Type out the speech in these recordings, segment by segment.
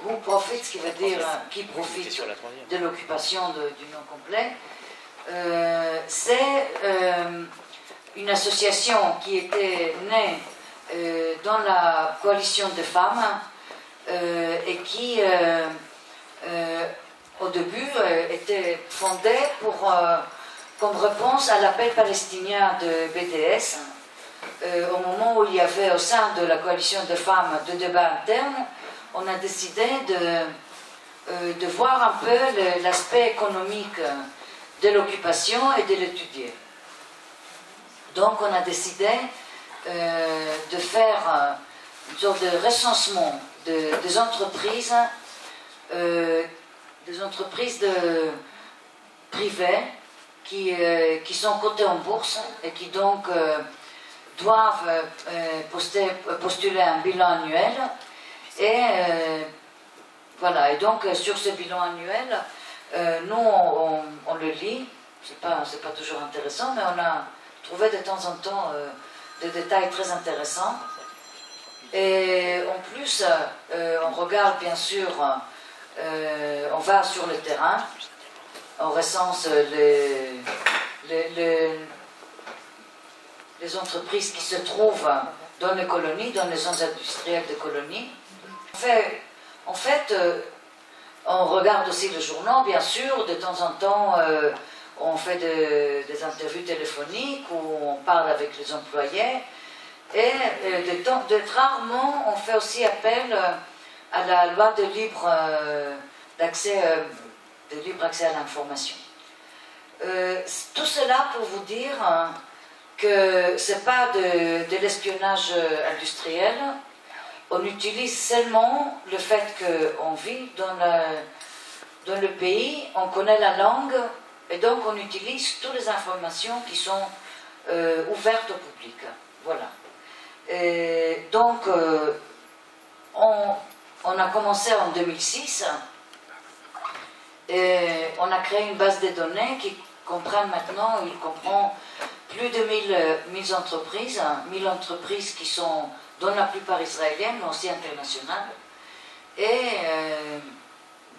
who profits, qui veut dire qui profite de l'occupation du nom complet, c'est une association qui était née dans la coalition de femmes et qui, au début, était fondée comme réponse à l'appel palestinien de BDS. Au moment où il y avait au sein de la coalition de femmes de débats internes, on a décidé de voir un peu l'aspect économique de l'occupation et de l'étudier. Donc on a décidé de faire une sorte de recensement des entreprises privées qui sont cotées en bourse et qui donc doivent postuler un bilan annuel. Et voilà, et donc sur ce bilan annuel, nous on le lit, c'est pas toujours intéressant, mais on a trouvé de temps en temps des détails très intéressants. Et en plus, on regarde bien sûr, on va sur le terrain, on recense les entreprises qui se trouvent dans les colonies, dans les zones industrielles des colonies. En fait, on regarde aussi les journaux, bien sûr, de temps en temps, on fait des interviews téléphoniques où on parle avec les employés, et rarement on fait aussi appel à la loi de libre accès à l'information. Tout cela pour vous dire que ce n'est pas de l'espionnage industriel. On utilise seulement le fait qu'on vit dans le pays, on connaît la langue, et donc on utilise toutes les informations qui sont ouvertes au public. Voilà. Et donc, on a commencé en 2006, et on a créé une base de données qui comprend maintenant, il comprend plus de 1000 entreprises, 1000 entreprises qui sont dont la plupart israéliennes, mais aussi internationales, et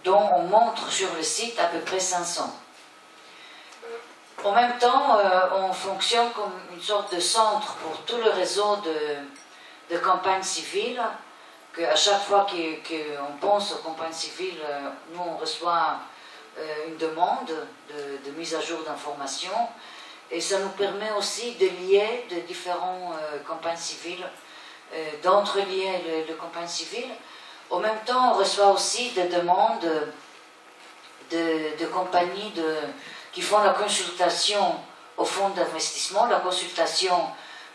dont on montre sur le site à peu près 500. En même temps, on fonctionne comme une sorte de centre pour tout le réseau de campagnes civiles, qu'à chaque fois qu'on pense aux campagnes civiles, nous on reçoit une demande de mise à jour d'informations, et ça nous permet aussi de lier de différentes campagnes civiles, d'entrelier les campagnes civiles. En même temps, on reçoit aussi des demandes de compagnies qui font la consultation au fonds d'investissement, la consultation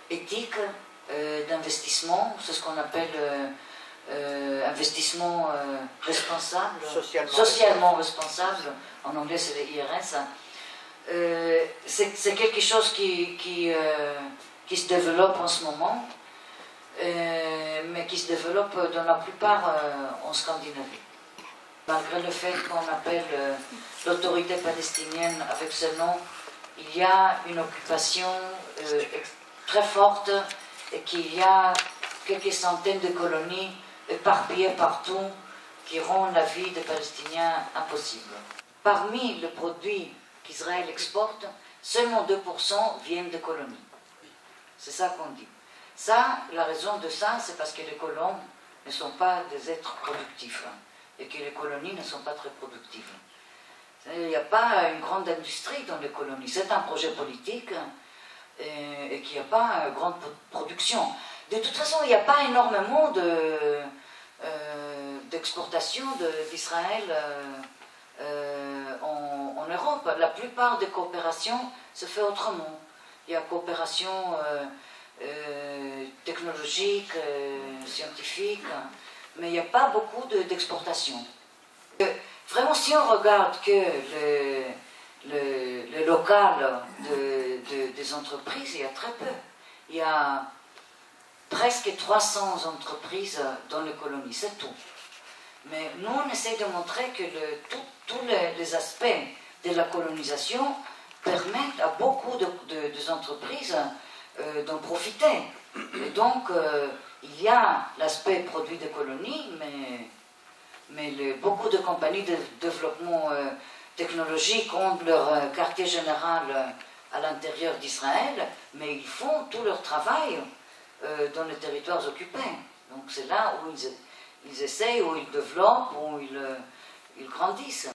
éthique d'investissement, c'est ce qu'on appelle investissement responsable, socialement responsable, en anglais c'est le IRS. C'est quelque chose qui se développe en ce moment, mais qui se développe dans la plupart en Scandinavie. Malgré le fait qu'on appelle l'autorité palestinienne avec ce nom, il y a une occupation très forte et qu'il y a quelques centaines de colonies éparpillées partout qui rendent la vie des Palestiniens impossible. Parmi les produits qu'Israël exporte, seulement 2% viennent de colonies. C'est ça qu'on dit. Ça, la raison de ça, c'est parce que les colons ne sont pas des êtres productifs et que les colonies ne sont pas très productives. Il n'y a pas une grande industrie dans les colonies. C'est un projet politique et qu'il n'y a pas une grande production. De toute façon, il n'y a pas énormément d'exportation d'Israël en Europe. La plupart des coopérations se fait autrement. Il y a coopération technologique, scientifique, mais il n'y a pas beaucoup d'exportation. Vraiment, si on regarde que le local des entreprises, il y a très peu. Il y a presque 300 entreprises dans les colonies, c'est tout. Mais nous, on essaie de montrer que tous les aspects de la colonisation permettent à beaucoup d'entreprises d'en profiter. Et donc, il y a l'aspect produit des colonies, mais mais beaucoup de compagnies de développement technologique ont leur quartier général à l'intérieur d'Israël, mais ils font tout leur travail dans les territoires occupés. Donc c'est là où ils essayent, où ils développent, où ils grandissent.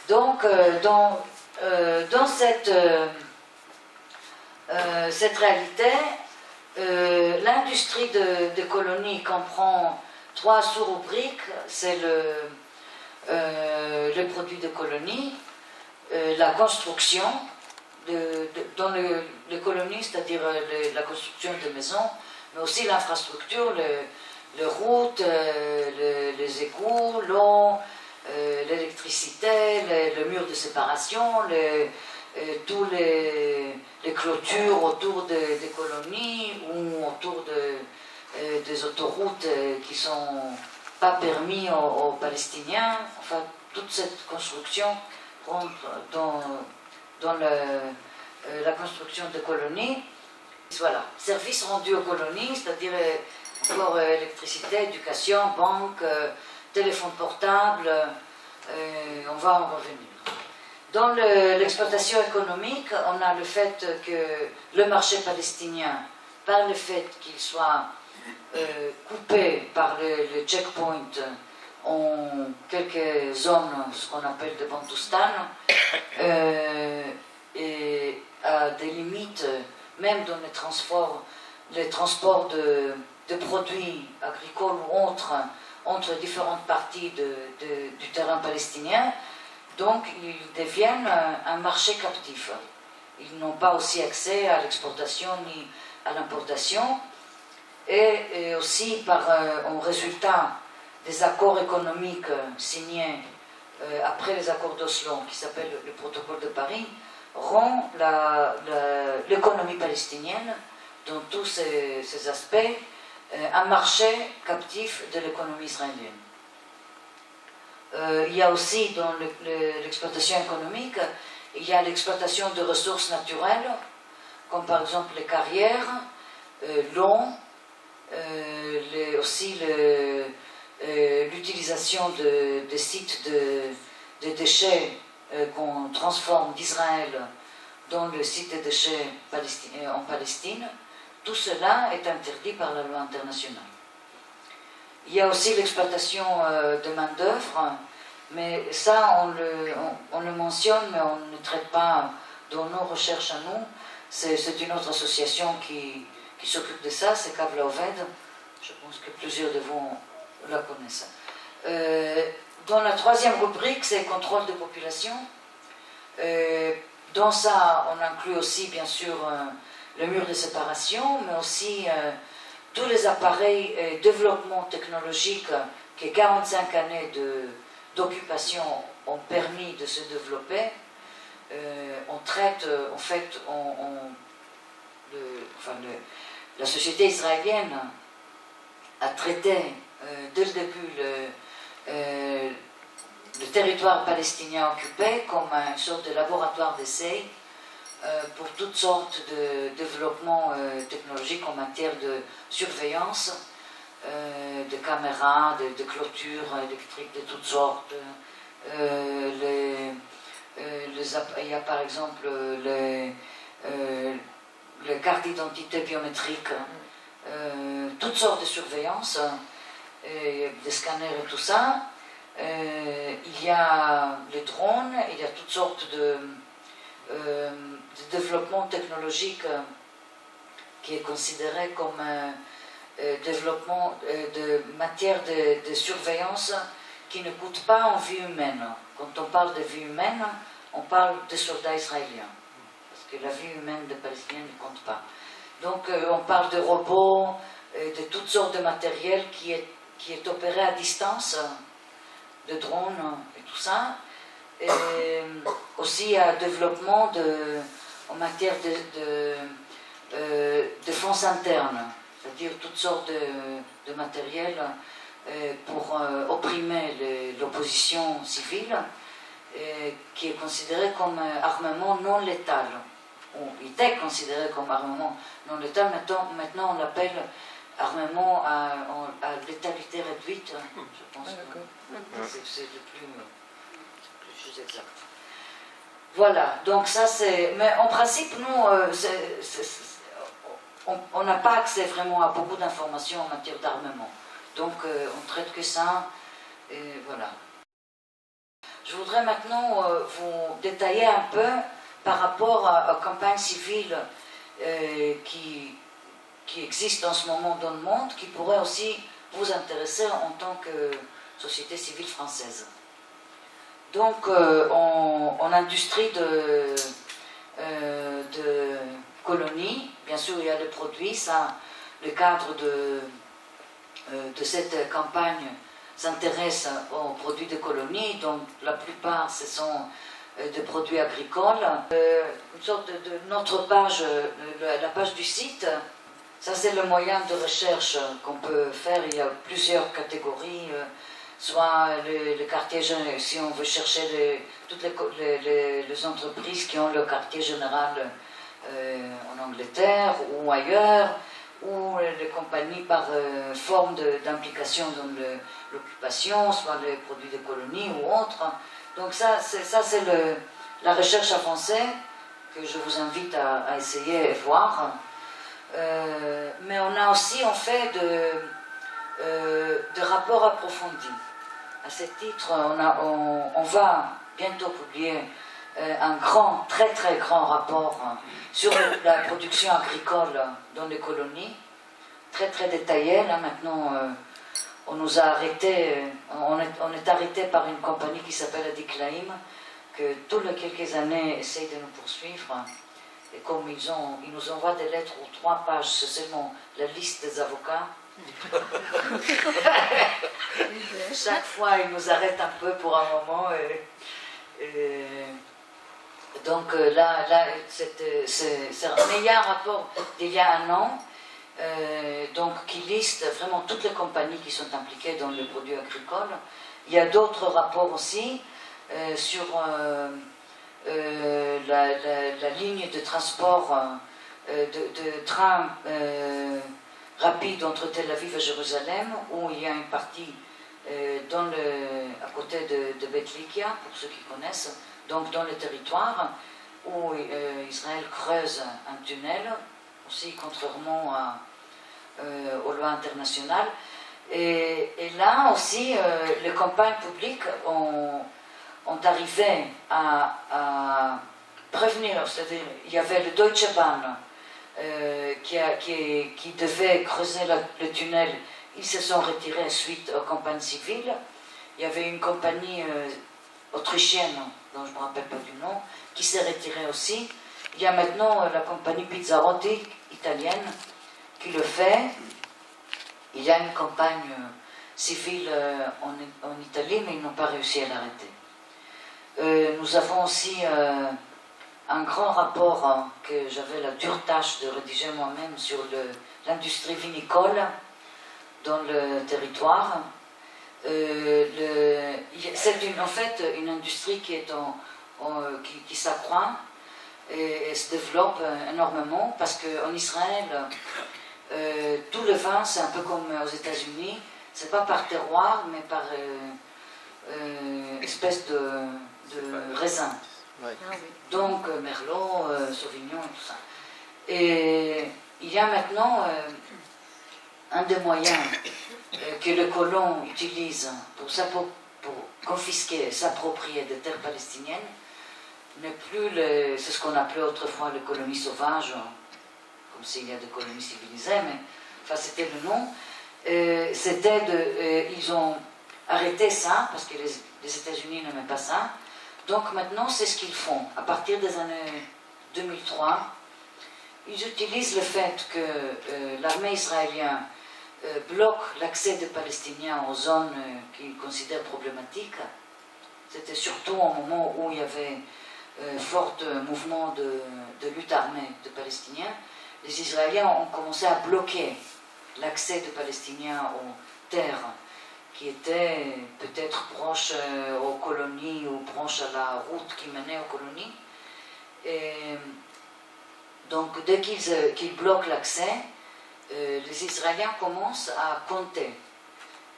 Donc dans cette réalité, l'industrie de colonies comprend 3 sous-rubriques. C'est le produit de colonie, la construction dans les colonies, c'est-à-dire la construction de maisons, mais aussi l'infrastructure, les routes, les égouts, l'eau, l'électricité, le mur de séparation, tous les clôtures autour des colonies ou autour des autoroutes qui ne sont pas permis aux Palestiniens. Enfin, toute cette construction rentre dans la construction de colonies. Voilà, services rendus aux colonies, c'est-à-dire encore électricité, éducation, banque, téléphone portable, on va en revenir. Dans l'exploitation économique, on a le fait que le marché palestinien, par le fait qu'il soit coupé par le checkpoint en quelques zones, ce qu'on appelle de Bantoustan, et à des limites, même dans les transports de produits agricoles ou autres, entre différentes parties du terrain palestinien. Donc ils deviennent un marché captif. Ils n'ont pas aussi accès à l'exportation ni à l'importation. Et aussi en résultat des accords économiques signés après les accords d'Oslo, qui s'appelle le protocole de Paris, rend l'économie palestinienne, dans tous ces aspects, un marché captif de l'économie israélienne. Il y a aussi dans l'exploitation économique, il y a l'exploitation de ressources naturelles, comme par exemple les carrières, l'eau, aussi l'utilisation des sites de déchets qu'on transforme d'Israël dans le site de déchets en Palestine. Tout cela est interdit par la loi internationale. Il y a aussi l'exploitation de main-d'œuvre, mais ça on le mentionne, mais on ne traite pas dans nos recherches à nous. C'est une autre association qui s'occupe de ça, c'est Kav Laoved. Je pense que plusieurs de vous la connaissent. Dans la 3e rubrique, c'est contrôle de population. Dans ça, on inclut aussi, bien sûr, le mur de séparation, mais aussi tous les appareils et développement technologique que 45 années d'occupation ont permis de se développer. On traite, en fait, la société israélienne a traité dès le début le territoire palestinien occupé comme une sorte de laboratoire d'essai pour toutes sortes de développements technologiques en matière de surveillance, de caméras, de clôtures électriques de toutes sortes. Il y a par exemple les cartes d'identité biométriques, toutes sortes de surveillance, des scanners et tout ça. Il y a les drones, il y a toutes sortes de développement technologique qui est considéré comme développement de matière de surveillance qui ne coûte pas en vie humaine. Quand on parle de vie humaine, on parle de soldats israéliens, parce que la vie humaine des Palestiniens ne compte pas. Donc on parle de robots, de toutes sortes de matériel qui est opéré à distance, de drones et tout ça. Et aussi un développement en matière de défense interne, c'est-à-dire toutes sortes de matériel pour opprimer l'opposition civile, qui est considéré comme armement non létal. Il était considéré comme armement non létal, maintenant on l'appelle armement à létalité réduite, je pense. c'est le plus exact. Voilà, donc ça c'est... Mais en principe, nous, on n'a pas accès vraiment à beaucoup d'informations en matière d'armement. Donc on traite que ça, et voilà. Je voudrais maintenant vous détailler un peu par rapport aux campagnes civiles qui existent en ce moment dans le monde, qui pourraient aussi vous intéresser en tant que société civile française. Donc, en industrie de colonies, bien sûr, il y a les produits, ça, le cadre de cette campagne s'intéresse aux produits de colonies, donc la plupart, ce sont des produits agricoles. Une sorte de notre page, la page du site, ça c'est le moyen de recherche qu'on peut faire. Il y a plusieurs catégories, soit le quartier général, si on veut chercher toutes les entreprises qui ont le quartier général en Angleterre ou ailleurs, ou les compagnies par forme d'implication dans l'occupation, soit les produits de colonies ou autres. Donc ça c'est la recherche avancée que je vous invite à essayer et voir. Mais on a aussi en fait de rapports approfondis. À ce titre, on va bientôt publier un très très grand rapport sur la production agricole dans les colonies, très très détaillé. Là maintenant, on nous a arrêté, on est arrêté par une compagnie qui s'appelle Adiklaim, que toutes les quelques années essaye de nous poursuivre. Et comme ils nous envoient des lettres aux 3 pages, c'est seulement la liste des avocats. Chaque fois, ils nous arrêtent un peu pour un moment. Donc là c'est un meilleur rapport d'il y a un an, donc qui liste vraiment toutes les compagnies qui sont impliquées dans les produits agricoles. Il y a d'autres rapports aussi sur la ligne de transport de train rapide entre Tel Aviv et Jérusalem, où il y a une partie à côté de Beth-Likia, pour ceux qui connaissent, donc dans le territoire où Israël creuse un tunnel, aussi contrairement aux lois internationales. Et là aussi, les campagnes publiques ont arrivé à prévenir, c'est-à-dire il y avait le Deutsche Bahn qui devait creuser le tunnel. Ils se sont retirés suite aux campagnes civiles. Il y avait une compagnie autrichienne, dont je ne me rappelle pas du nom, qui s'est retirée aussi. Il y a maintenant la compagnie Pizzarotti italienne qui le fait. Il y a une campagne civile en Italie, mais ils n'ont pas réussi à l'arrêter. Nous avons aussi un grand rapport que j'avais la dure tâche de rédiger moi-même sur l'industrie vinicole dans le territoire. C'est en fait une industrie qui s'accroît et se développe énormément, parce qu'en Israël, tout le vin, c'est un peu comme aux États-Unis, c'est pas par terroir, mais par espèce de raisin. Ouais. Donc Merlot, Sauvignon et tout ça. Et il y a maintenant un des moyens que le colon utilise pour confisquer, s'approprier des terres palestiniennes, n'est plus c'est ce qu'on appelait autrefois les colonies sauvages, comme s'il y a des colonies civilisées, mais enfin c'était le nom. Ils ont arrêté ça parce que les États-Unis n'aimaient pas ça. Donc maintenant c'est ce qu'ils font. À partir des années 2003, ils utilisent le fait que l'armée israélienne bloque l'accès des Palestiniens aux zones qu'ils considèrent problématiques. C'était surtout au moment où il y avait fort mouvement de lutte armée de Palestiniens. Les Israéliens ont commencé à bloquer l'accès des Palestiniens aux terres qui étaient peut-être proches aux colonies ou proches à la route qui menait aux colonies. Et donc dès qu'ils bloquent l'accès, les Israéliens commencent à compter.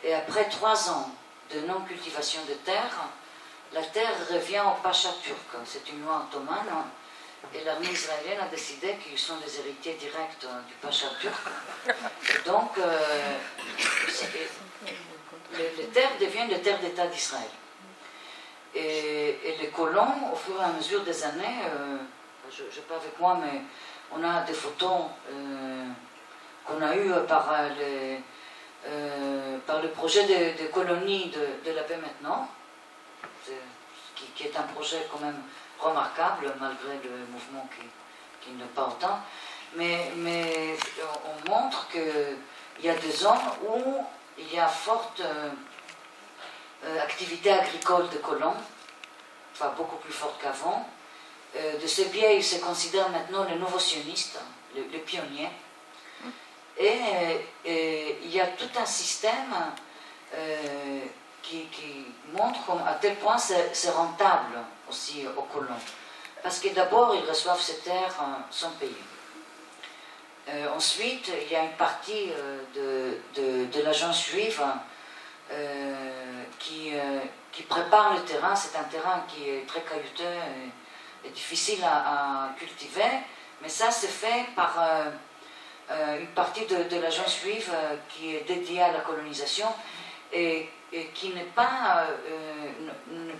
Et après 3 ans de non-cultivation de terre, la terre revient au pacha turc. C'est une loi ottomane. Et l'armée israélienne a décidé qu'ils sont les héritiers directs du pacha turc. Et donc, les terres deviennent des terres d'État d'Israël. Et les colons, au fur et à mesure des années, je n'ai pas avec moi, mais on a des photos qu'on a eues par le projet de colonies de la paix maintenant, qui est un projet quand même remarquable, malgré le mouvement qui n'est pas autant. Mais on montre qu'il y a des zones où il y a forte activité agricole de colons, enfin beaucoup plus forte qu'avant. De ce biais, ils se considèrent maintenant les nouveaux sionistes, les pionniers. Et il y a tout un système qui montre à tel point c'est rentable aussi aux colons. Parce que d'abord, ils reçoivent ces terres sans payer. Ensuite, il y a une partie de l'agence juive qui prépare le terrain. C'est un terrain qui est très caillouteux et difficile à cultiver, mais ça c'est fait par une partie de l'agence juive qui est dédiée à la colonisation et qui ne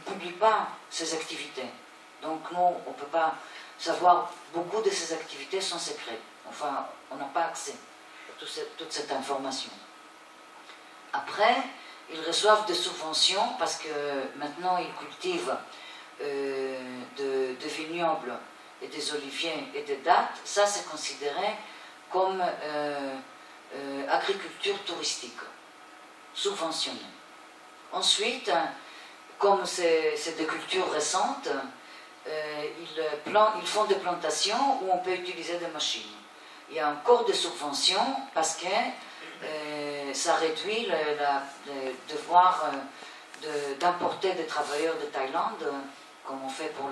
publie pas ses activités. Donc nous, on ne peut pas savoir, beaucoup de ces activités sont secrètes. Enfin, on n'a pas accès à toute cette information. Après, ils reçoivent des subventions parce que maintenant ils cultivent de vignobles et des oliviers et des dattes. Ça, c'est considéré comme agriculture touristique, subventionnée. Ensuite, comme c'est des cultures récentes, ils font des plantations où on peut utiliser des machines. Il y a encore des subventions parce que ça réduit le devoir d'importer des travailleurs de Thaïlande, comme on fait pour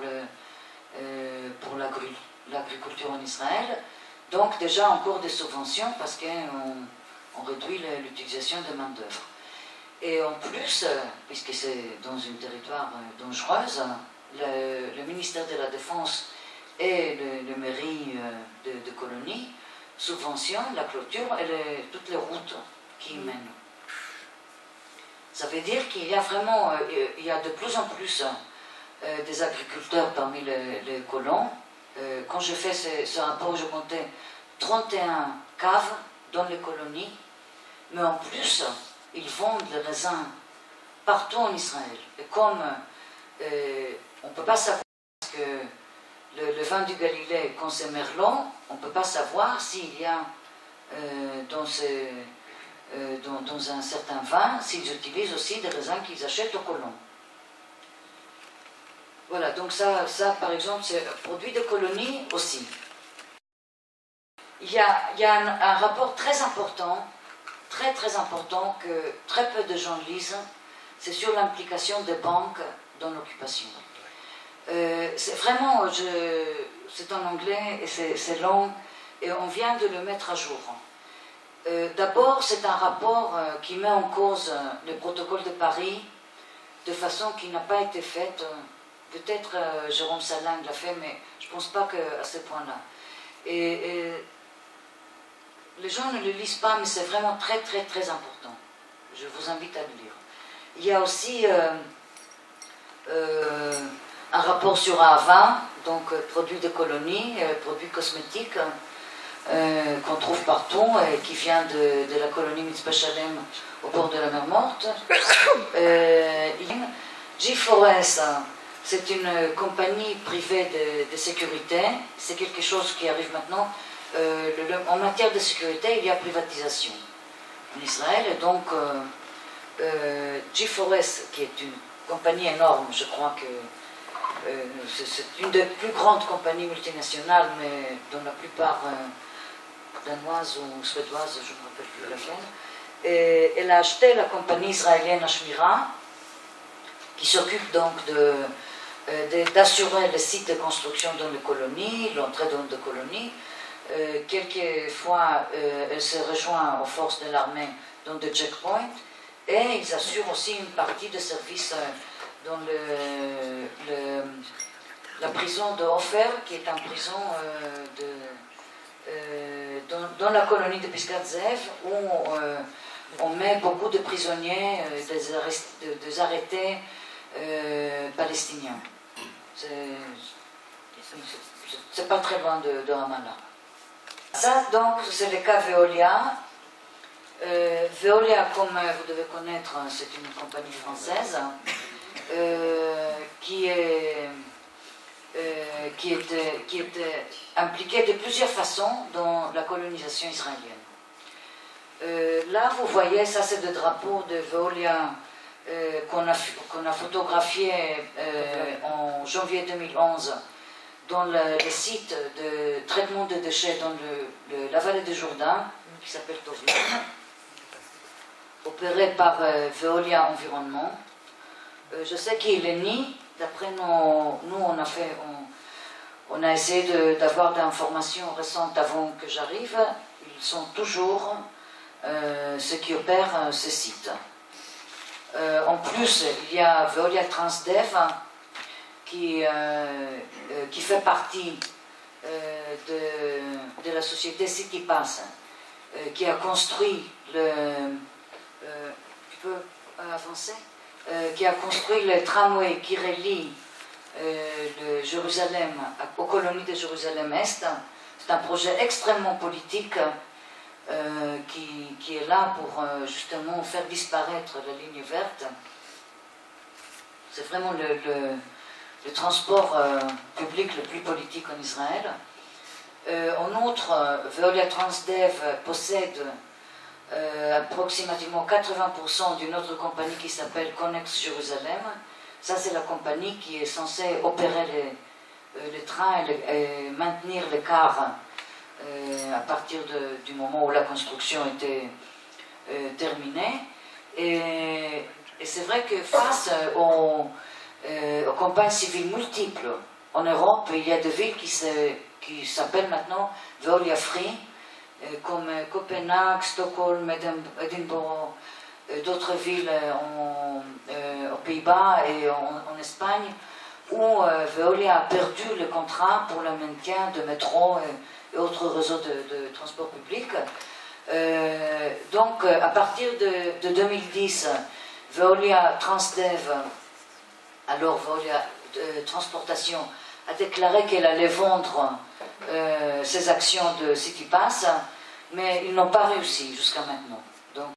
l'agriculture en Israël. Donc déjà encore des subventions parce qu'on réduit l'utilisation de main-d'œuvre. Et en plus, puisque c'est dans un territoire dangereux, le ministère de la Défense et le mairie de colonie subventionnent la clôture et toutes les routes qui y mènent. Ça veut dire qu'il y a vraiment, il y a de plus en plus des agriculteurs parmi les colons. Quand je fais ce rapport, je comptais 31 caves dans les colonies, mais en plus, ils vendent les raisins partout en Israël. Et comme on ne peut pas savoir que le vin du Galilée, quand c'est Merlot, on ne peut pas savoir s'il y a dans un certain vin, s'ils utilisent aussi des raisins qu'ils achètent aux colons. Voilà, donc ça par exemple, c'est un produit de colonie aussi. Il y a un rapport très important, très important, que très peu de gens lisent, c'est sur l'implication des banques dans l'occupation. C'est vraiment, c'est en anglais et c'est long, et on vient de le mettre à jour. D'abord, c'est un rapport qui met en cause le protocole de Paris de façon qui n'a pas été faite. Peut-être Jérôme Salin l'a fait, mais je ne pense pas qu'à ce point-là. Et les gens ne le lisent pas, mais c'est vraiment très important. Je vous invite à le lire. Il y a aussi un rapport sur Ahava, donc produits de colonie, produits cosmétiques, qu'on trouve partout et qui vient de la colonie Mitzpah Shalem au bord de la mer Morte. G4S, c'est une compagnie privée de sécurité. C'est quelque chose qui arrive maintenant. En matière de sécurité, il y a privatisation en Israël. Et donc, G4S, qui est une compagnie énorme, je crois que c'est une des plus grandes compagnies multinationales, mais dont la plupart danoises ou suédoises, je ne me rappelle plus laquelle. Et elle a acheté la compagnie israélienne Ashmira, qui s'occupe donc d'assurer les sites de construction dans les colonies, l'entrée dans les colonies. Quelquefois, elle se rejoint aux forces de l'armée dans des checkpoints. et ils assurent aussi une partie de service dans la prison de Ofer, qui est une prison dans la colonie de Pisgat Ze'ev, où on met beaucoup de prisonniers, des arrêtés palestiniens. C'est pas très loin de Ramallah. Ça, donc, c'est le cas Veolia. Veolia, comme vous devez connaître, c'est une compagnie française qui était impliquée de plusieurs façons dans la colonisation israélienne. Là, vous voyez, ça c'est le drapeau de Veolia qu'on a photographié en janvier 2011 dans le site de traitement de déchets dans la vallée du Jourdain, qui s'appelle Tovlin, opéré par Veolia Environnement. Je sais qu'il est ni, d'après nous on a essayé d'avoir des informations récentes avant que j'arrive. Ils sont toujours ceux qui opèrent ce site. En plus, il y a Veolia Transdev qui fait partie de la société CityPass, qui a construit tu peux avancer, qui a construit le tramway qui relie Jérusalem aux colonies de Jérusalem-Est. C'est un projet extrêmement politique qui est là pour justement faire disparaître la ligne verte. C'est vraiment le transport public le plus politique en Israël. En outre, Veolia Transdev possède approximativement 80% d'une autre compagnie qui s'appelle Connex Jérusalem. Ça, c'est la compagnie qui est censée opérer les trains et maintenir les cars à partir du moment où la construction était terminée. Et c'est vrai que face aux campagnes civiles multiples en Europe, il y a des villes qui s'appellent maintenant Veolia Free, comme Copenhague, Stockholm, Edinburgh, d'autres villes aux Pays-Bas et en Espagne, où Veolia a perdu le contrat pour le maintien de métro et autres réseaux de transport public. Donc, à partir de 2010, Veolia Transdev, alors Veolia Transportation, a déclaré qu'elle allait vendre ses actions de CityPass, mais ils n'ont pas réussi jusqu'à maintenant. Donc,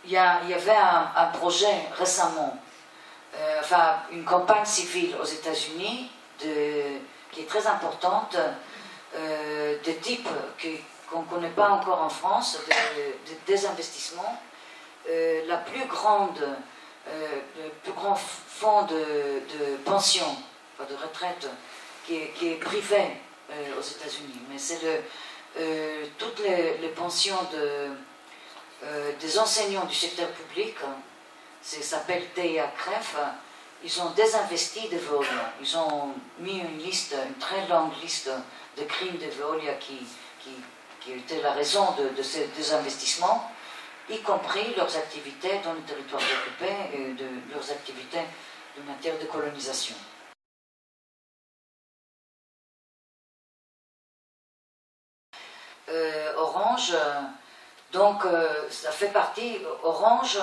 il y avait un projet récemment, enfin une campagne civile aux États-Unis qui est très importante, de type qu'on ne connaît pas encore en France, des investissements. Le plus grand fonds de pension, enfin de retraite, qui est privé aux États-Unis, mais c'est toutes les pensions des enseignants du secteur public, ça s'appelle TIA-CREF, ils ont désinvesti de Veolia. Ils ont mis une très longue liste de crimes de Veolia qui était la raison de ces désinvestissements, y compris leurs activités dans les territoires occupés et leurs activités en matière de colonisation. Orange, donc ça fait partie, Orange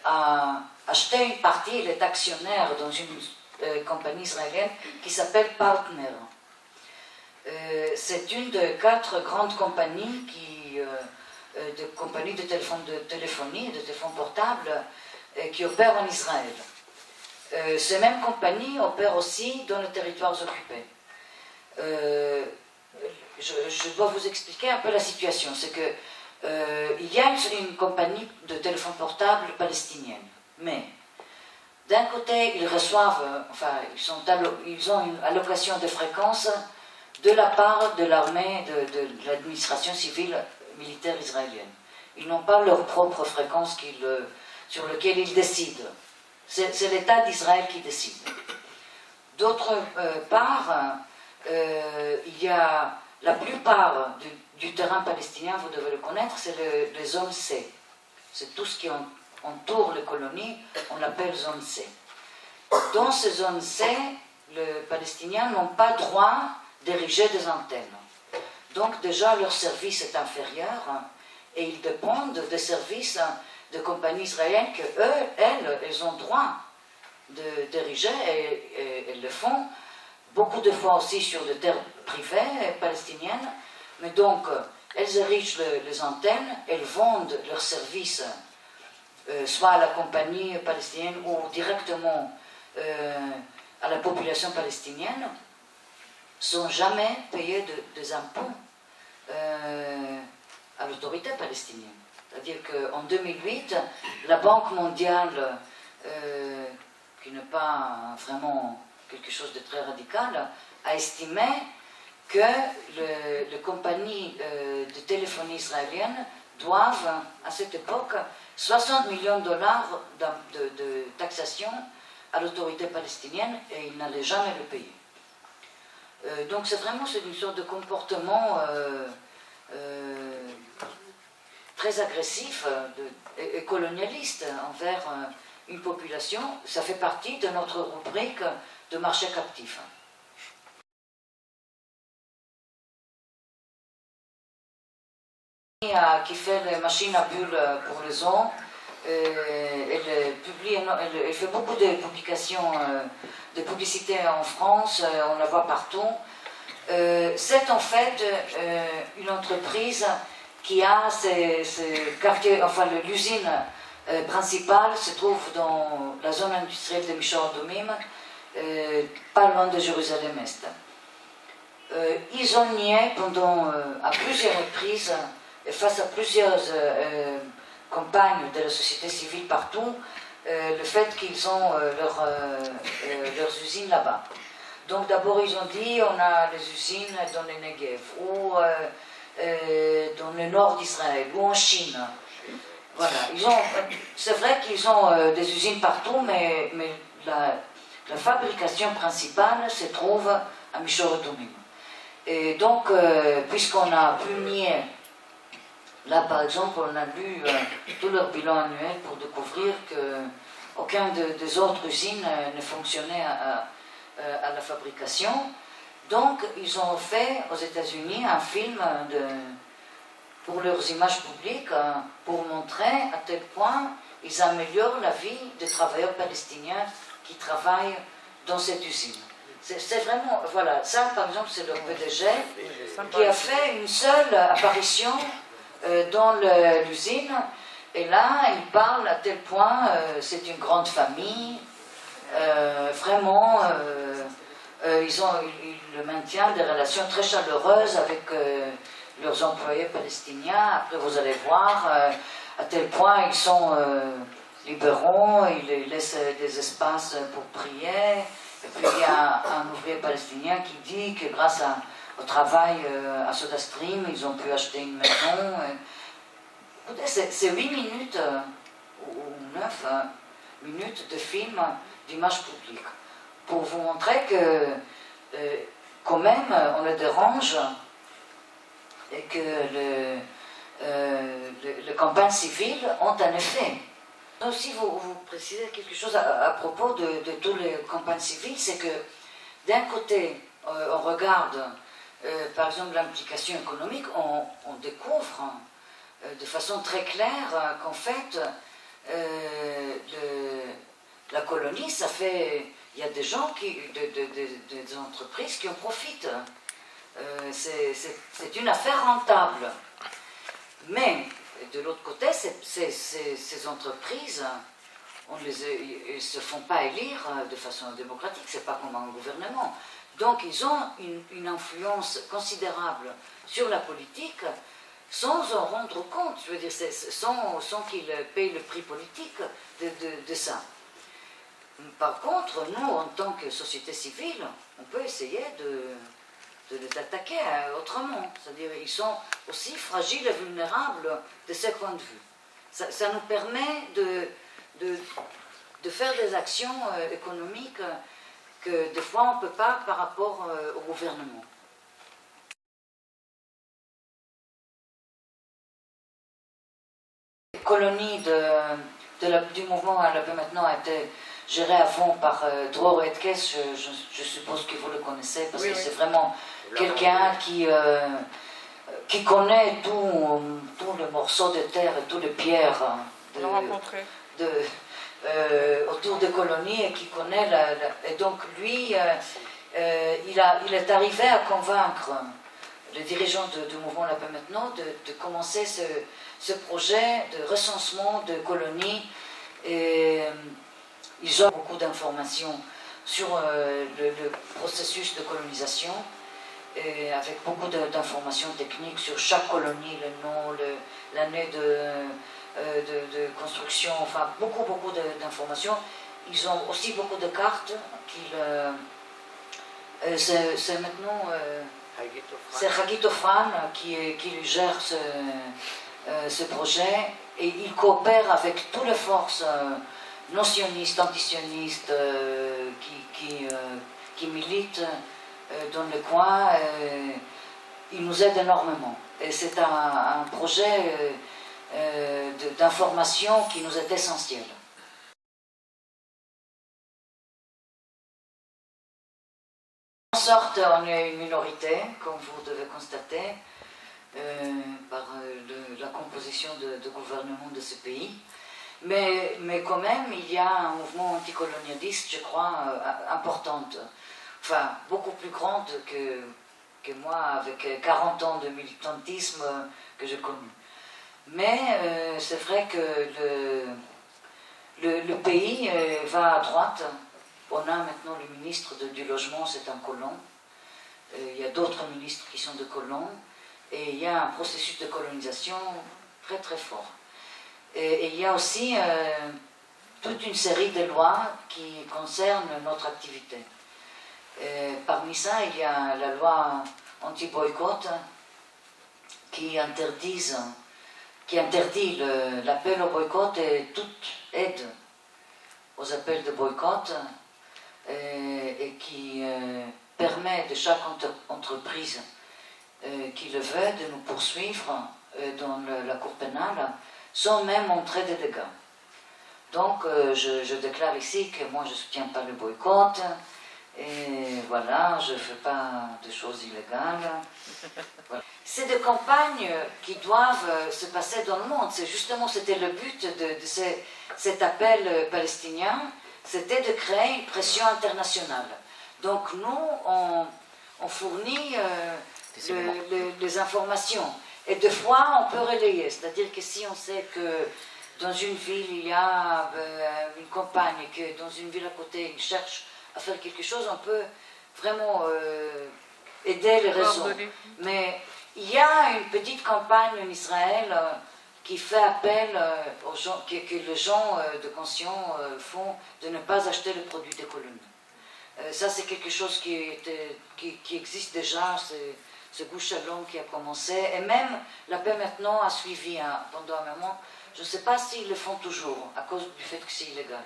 a acheté une partie, il est actionnaire dans une compagnie israélienne qui s'appelle Partner. C'est une de 4 grandes compagnies de compagnies de téléphonie, de téléphone portable, qui opèrent en Israël. Ces mêmes compagnies opèrent aussi dans les territoires occupés. Je dois vous expliquer un peu la situation. C'est que il y a une compagnie de téléphone portable palestinienne, mais d'un côté, ils reçoivent, enfin, ils ont une allocation de fréquences de la part de l'armée, de l'administration civile militaire israélienne. Ils n'ont pas leur propre fréquence sur laquelle ils décident. C'est l'État d'Israël qui décide. D'autre part, il y a la plupart du terrain palestinien, vous devez le connaître, c'est les zones C. c'est tout ce qui entoure les colonies, on l'appelle zone C. Dans ces zones C, les Palestiniens n'ont pas droit d'ériger des antennes. Donc déjà, leur service est inférieur et ils dépendent des services de compagnies israéliennes que elles ont droit d'ériger et elles le font beaucoup de fois aussi sur des terres privées palestiniennes. Mais donc, elles érigent les antennes, elles vendent leurs services soit à la compagnie palestinienne ou directement à la population palestinienne, sans jamais payer des impôts à l'autorité palestinienne. C'est-à-dire qu'en 2008, la Banque mondiale, qui n'est pas vraiment quelque chose de très radical, a estimé que les compagnies de téléphonie israéliennes doivent, à cette époque, 60 millions de dollars de taxation à l'autorité palestinienne et ils n'allaient jamais le payer. Donc c'est vraiment une sorte de comportement très agressif et colonialiste envers une population. Ça fait partie de notre rubrique de marché captif. Qui fait les machines à bulles pour les os, elle fait beaucoup de publications, de publicité en France, on la voit partout. C'est en fait une entreprise qui a ses quartiers, enfin l'usine principale se trouve dans la zone industrielle de Michor Adomim, pas loin de Jérusalem-Est. Ils ont nié pendant à plusieurs reprises, face à plusieurs campagnes de la société civile partout, le fait qu'ils ont leurs usines là-bas. Donc d'abord ils ont dit on a des usines dans le Negev ou dans le nord d'Israël ou en Chine. Voilà, c'est vrai qu'ils ont des usines partout, mais la fabrication principale se trouve à Michor Adomim. Et donc, puisqu'on a pu nier, là par exemple, on a lu tout leur bilan annuel pour découvrir qu'aucun des autres usines ne fonctionnait à la fabrication. Donc, ils ont fait aux États-Unis un film pour leurs images publiques pour montrer à tel point ils améliorent la vie des travailleurs palestiniens qui travaillent dans cette usine. C'est vraiment, voilà, ça par exemple c'est leur PDG qui a fait une seule apparition dans l'usine et là il parle à tel point, c'est une grande famille, vraiment ils maintiennent des relations très chaleureuses avec leurs employés palestiniens. Après vous allez voir à tel point ils sont libéraux, ils laissent des espaces pour prier. Et puis il y a un ouvrier palestinien qui dit que grâce au travail à SodaStream, ils ont pu acheter une maison. Écoutez, c'est 8 minutes ou 9 minutes de film d'image publique pour vous montrer que quand même on les dérange et que les campagnes civiles ont un effet. Aussi, vous précisez quelque chose à propos de toutes les campagnes civiles, c'est que d'un côté, on regarde, par exemple, l'implication économique, on découvre de façon très claire qu'en fait, la colonie, ça fait, il y a des gens, des entreprises qui en profitent. C'est une affaire rentable. Mais de l'autre côté, ces entreprises, ils ne se font pas élire de façon démocratique, c'est pas comme un gouvernement. Donc ils ont une influence considérable sur la politique sans en rendre compte, je veux dire, sans qu'ils payent le prix politique de ça. Par contre, nous, en tant que société civile, on peut essayer de les attaquer autrement. C'est-à-dire ils sont aussi fragiles et vulnérables de ce point de vue. Ça nous permet de faire des actions économiques que des fois on ne peut pas par rapport au gouvernement. colonie du mouvement à la paix maintenant a été gérée à fond par Dror Etkes, je suppose que vous le connaissez, parce que c'est vraiment quelqu'un qui connaît tout le morceau de terre et toutes les pierres autour des colonies et qui connaît et donc lui, il est arrivé à convaincre les dirigeants du mouvement La Paix Maintenant de commencer ce projet de recensement de colonies. Et ils ont beaucoup d'informations sur le processus de colonisation, et avec beaucoup d'informations techniques sur chaque colonie, le nom, l'année de construction, enfin beaucoup d'informations. Ils ont aussi beaucoup de cartes c'est maintenant c'est Hagit Ofran qui gère ce projet, et il coopère avec toutes les forces non sionistes, antisionistes qui militent dans le coin. Il nous aide énormément, et c'est un projet d'information qui nous est essentiel. En sorte, on est une minorité, comme vous devez constater, par la composition de gouvernement de ce pays. Mais quand même, il y a un mouvement anticolonialiste, je crois, important. Enfin, beaucoup plus grande que moi, avec 40 ans de militantisme que j'ai connu. Mais c'est vrai que le pays va à droite. On a maintenant le ministre du logement, c'est un colon. Il y a d'autres ministres qui sont de colons. Et il y a un processus de colonisation très très fort. Et il y a aussi toute une série de lois qui concernent notre activité. Parmi ça, il y a la loi anti-boycott qui interdit l'appel au boycott et toute aide aux appels de boycott, et qui permet de chaque entreprise qui le veut de nous poursuivre dans la cour pénale sans même montrer des dégâts. Donc je déclare ici que moi je ne soutiens pas le boycott, et voilà, je ne fais pas de choses illégales. Voilà. C'est des campagnes qui doivent se passer dans le monde. C'était le but de cet appel palestinien, c'était de créer une pression internationale. Donc nous, on fournit les informations. Et des fois, on peut relayer. C'est-à-dire que si on sait que dans une ville, il y a une campagne, et que dans une ville à côté, ils cherchent à faire quelque chose, on peut vraiment aider les réseaux. Mais il y a une petite campagne en Israël qui fait appel aux gens, que les gens de conscience font, de ne pas acheter le produit des colonies. Ça, c'est quelque chose qui existe déjà, ce Gush Shalom qui a commencé, et même la paix maintenant a suivi pendant un moment. Je ne sais pas s'ils le font toujours, à cause du fait que c'est illégal.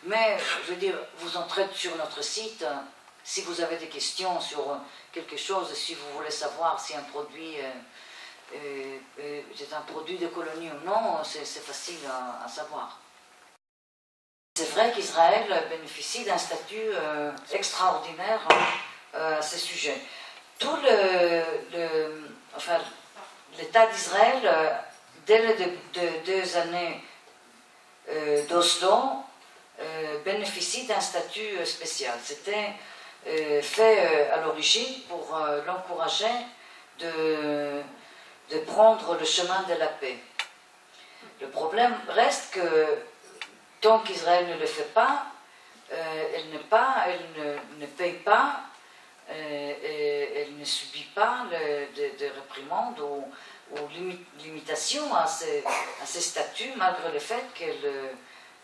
Mais, je veux dire, vous entrez sur notre site, si vous avez des questions sur quelque chose, si vous voulez savoir si un produit c'est un produit de colonie ou non, c'est facile à savoir. C'est vrai qu'Israël bénéficie d'un statut extraordinaire à ce sujet. Tout l'État d'Israël, dès les 2 années d'Oslo, bénéficie d'un statut spécial. C'était fait à l'origine pour l'encourager de prendre le chemin de la paix. Le problème reste que tant qu'Israël ne le fait pas, elle ne paye pas, elle ne subit pas de réprimandes ou limitations à ces statuts, malgré le fait qu'elle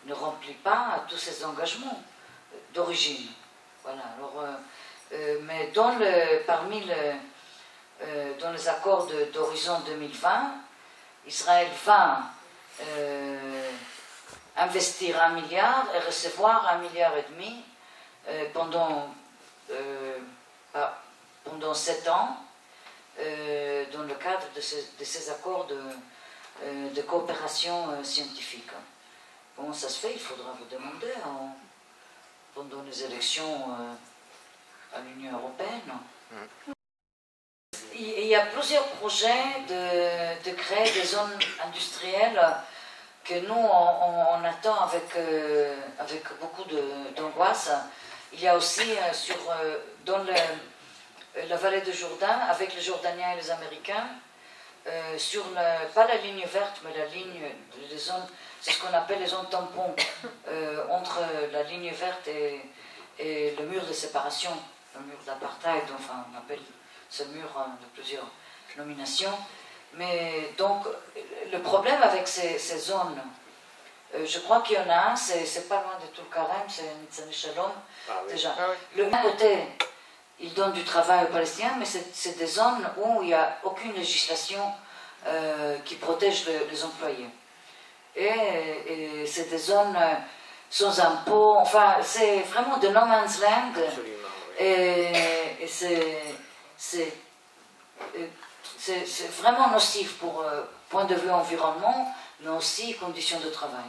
ne remplit pas tous ses engagements d'origine. Voilà. Alors, mais parmi dans les accords d'Horizon 2020, Israël va investir 1 milliard et recevoir 1,5 milliard pendant 7 ans, dans le cadre de ces accords de coopération scientifique. Comment ça se fait? Il faudra vous demander pendant les élections à l'Union européenne. Il y a plusieurs projets de créer des zones industrielles que nous, on attend avec beaucoup d'angoisse. Il y a aussi dans la vallée de Jourdain, avec les Jordaniens et les Américains, pas la ligne verte, mais la ligne, les zones, c'est ce qu'on appelle les zones tampons, entre la ligne verte et le mur de séparation, le mur d'apartheid, enfin on appelle ce mur de plusieurs nominations. Mais donc, le problème avec ces zones, je crois qu'il y en a un, c'est pas loin de Tulkarem, c'est Nitzane Shalom, déjà. Ah, oui. D'un côté, il donne du travail aux Palestiniens, mais c'est des zones où il n'y a aucune législation qui protège les employés. Et c'est des zones sans impôts, enfin, c'est vraiment de no man's land. Absolument, oui. Et c'est vraiment nocif pour point de vue environnement, mais aussi conditions de travail.